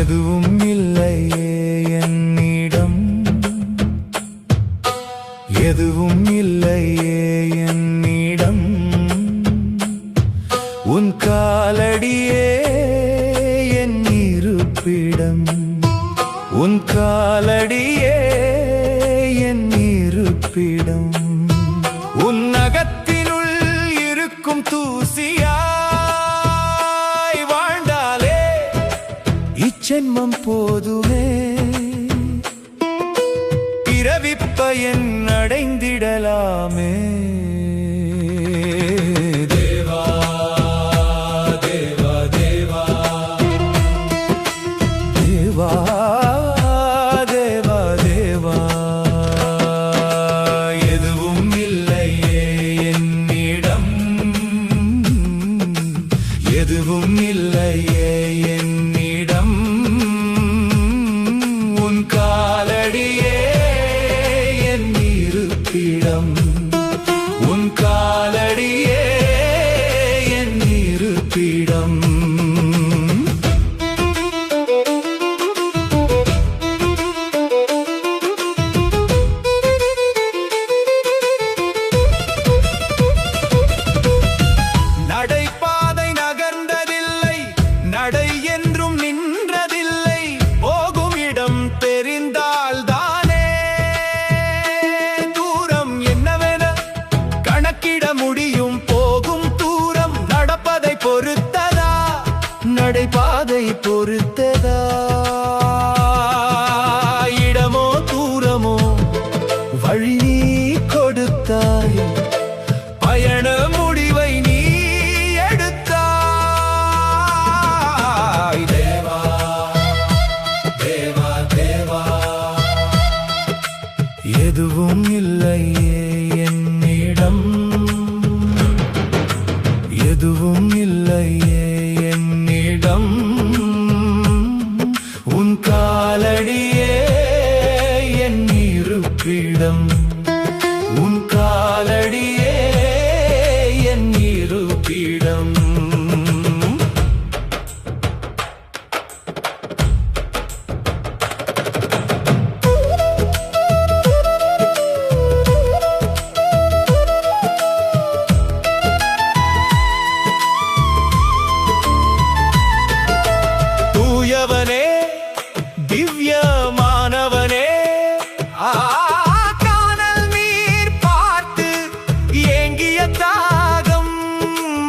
எதுவும் இல்லையே என்னிடம், எதுவும் இல்லையே என்னிடம், உன் காலடியே என் இருப்பிடம், உன் காலடியே என் இருப்பிடம். உன் அகத்தினுள் இருக்கும் தூசியாய் வாழ்ந்தாலே இச்சென்மம் போதுமே. பிறவிப் பயன் அடைந்திடலாமே. தேவா தேவா தேவா தேவா தேவா தேவா. எதுவும் இல்லையே என்னிடம், எதுவும் இல்லையே என்னிடம், உன் காலடியே என் இருப்பிடம், உன் காலடியே என் இருப்பிடம். நடைபாதை நகர்ந்ததில்லை, நடை என்றும் நின்றதில்லை, போகும் இடம் தெரிந்தால் தானே தூரம் என்னவென கணக்கிட முடியும். போகும் தூரம் நடப்பதை பொறுத்ததா, நடைபாதை பொறுத்ததா. இடமோ தூரமோ வழி நீ கொடுத்தாய், பயண முடிவை நீ எடுத்தாய். தேவா தேவா தேவா. எதுவும் இல்லையே என்னிடம், எதுவும் இல்லையே என்னிடம், உன் காலடியே என் இருப்பிடம், உன் காலடியே என் இருப்பிடம். தூயவனே திவ்யமானவனே, கானல் நீர் பார்த்து ஏங்கிய தாகம்,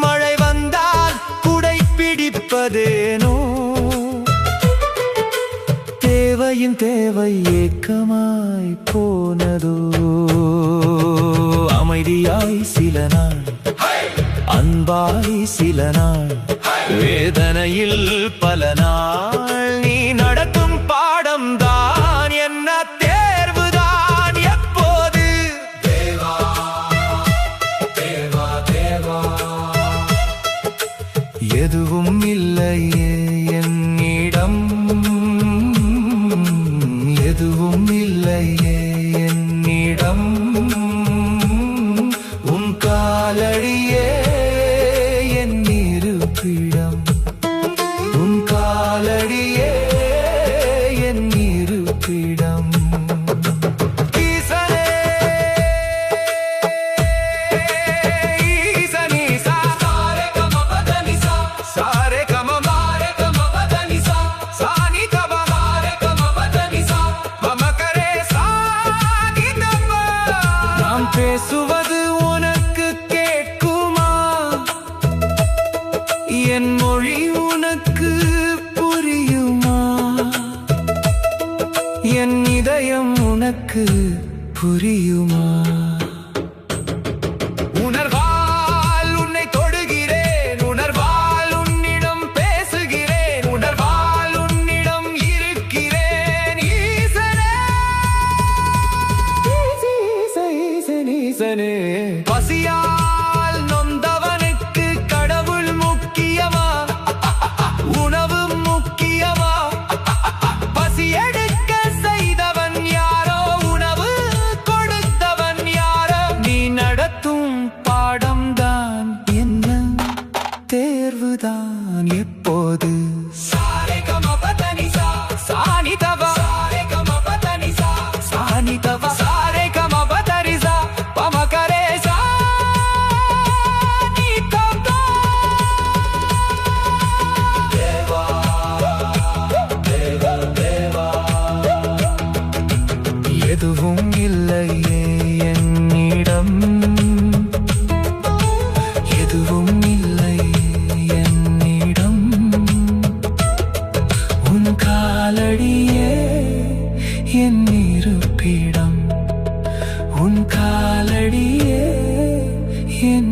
மழை வந்தால் குடை பிடிப்பதேனோ. தேவையின் தேவை ஏக்கமாய் போனதோ. அமைதியாய் சில நாள், அன்பாய் சில நாள், வேதனையில் பல நாள். நீ நடத்தும் பாடம் தான் என்ன தேர்வுதான் எப்போது. தேவா தேவா தேவா. எதுவும் இல்லையே என்னிடம், எதுவும் இல்லையே என்னிடம், உன் காலடியே என் இருப்பிடம், உன் காலடியே என் இருப்பிடம். ஈசனே ஈசனி சா சாரே கம பதனி சா, சாரே கம மாரே கம பதனி சா, சானி கம மாரே கம பதனி சா, மமகரே சானி தம. நாம் பேசுவது உனக்கு கேட்குமா, என் மொழி உனக்கு புரியுமா, என் இதயம் உனக்கு புரியுமா. உணர்வால் உன்னை தொடுகிறேன், உணர்வால் உன்னிடம் நினைவுதான் எப்போது சானிதவா சானிதவா சாரே கம பதனிசா பமகரே சானிதவா தேவா தேவா தேவா எதுவும் இல்லையே என்னிடம் எதுவும் இல்லை என்னிடம் உன் காலடியே என் இருப்பிடம் உன் காலடியே என்